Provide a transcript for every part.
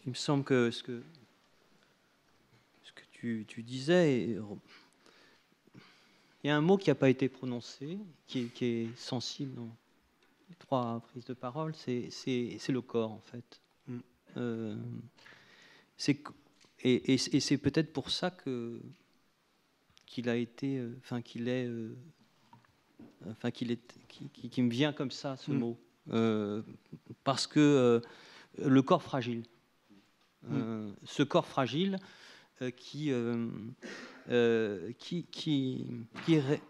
il me semble que ce que tu disais, il y a un mot qui n'a pas été prononcé, qui est sensible dans les 3 prises de parole, c'est le corps, en fait. Et c'est peut-être pour ça qu'il a été, qui me vient comme ça, ce mot. Parce que le corps fragile. Ce corps fragile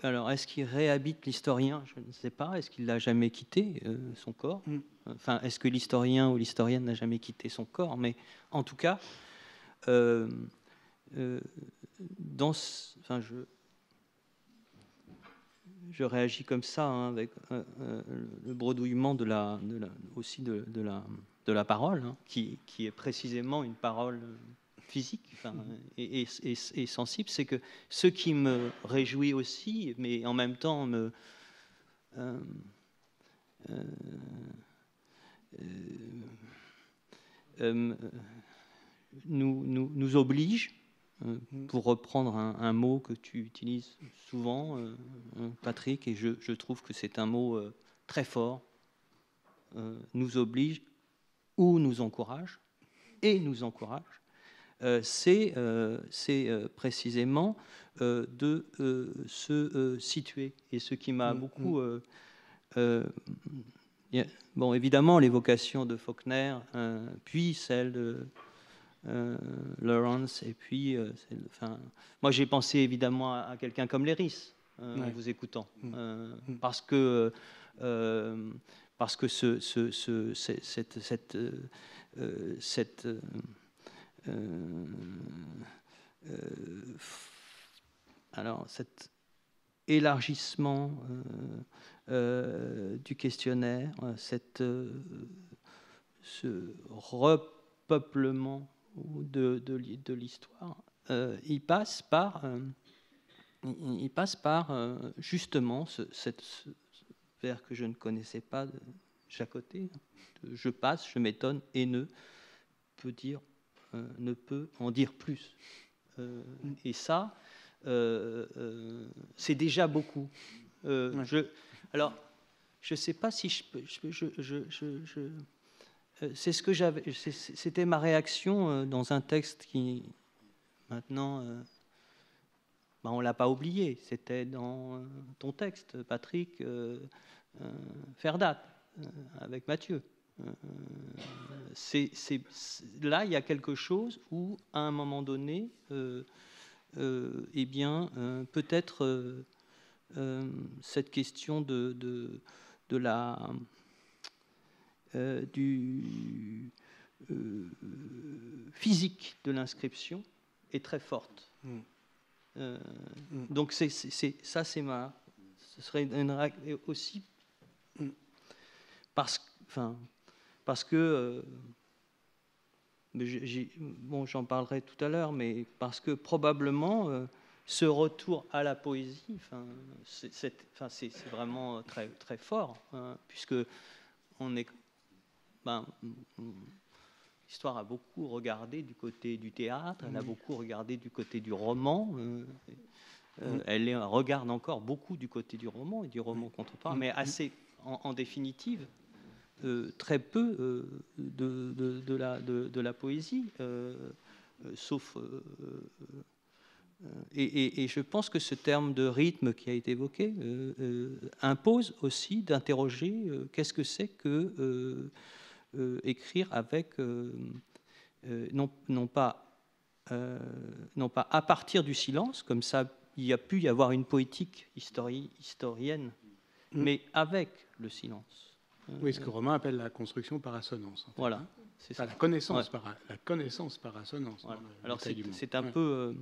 alors, est-ce qu'il réhabite l'historien? Je ne sais pas. Est-ce qu'il l'a jamais quitté, son corps? Enfin, est-ce que l'historien ou l'historienne n'a jamais quitté son corps? Mais en tout cas, je réagis comme ça, hein, avec le bredouillement aussi de la parole, hein, qui est précisément une parole physique, et sensible. C'est que ce qui me réjouit aussi, mais en même temps nous oblige, pour reprendre un mot que tu utilises souvent, Patrick, et je trouve que c'est un mot très fort, nous oblige ou nous encourage, c'est précisément de se situer. Et ce qui m'a beaucoup... bon, évidemment, l'évocation de Faulkner, puis celle de Lawrence, et puis... moi, j'ai pensé évidemment à quelqu'un comme Léris, en vous écoutant, parce que alors cet élargissement du questionnaire, ce repeuplement de l'histoire, il passe par justement ce vers que je ne connaissais pas de Jacoté. Je passe, je m'étonne, et ne peut en dire plus. Et ça, c'est déjà beaucoup. Alors, je ne sais pas si c'est ce que j'avais. C'était ma réaction dans un texte qui, maintenant, on ne l'a pas oublié. C'était dans ton texte, Patrick, faire date, avec Mathieu. Là, il y a quelque chose où, à un moment donné, peut-être cette question du physique de l'inscription est très forte. Donc ce serait aussi parce que j'en parlerai tout à l'heure, mais parce que probablement ce retour à la poésie, c'est vraiment très très fort, hein, puisque l'histoire a beaucoup regardé du côté du théâtre, elle a beaucoup regardé du côté du roman, elle regarde encore beaucoup du côté du roman et du roman contemporain, mais assez, en définitive, très peu de la poésie, sauf... et je pense que ce terme de rythme qui a été évoqué impose aussi d'interroger qu'est-ce que c'est que écrire avec, non pas à partir du silence, comme ça il y a pu y avoir une poétique historienne, mais avec le silence. Oui, ce que Romain appelle la construction par assonance. En fait, voilà, hein. c'est ça. La connaissance, la connaissance par assonance. Voilà. Alors c'est un peu...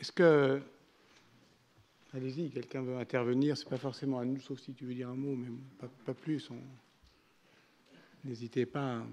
Est-ce que... Allez-y, quelqu'un veut intervenir, c'est pas forcément à nous, sauf si tu veux dire un mot, mais pas plus. N'hésitez pas.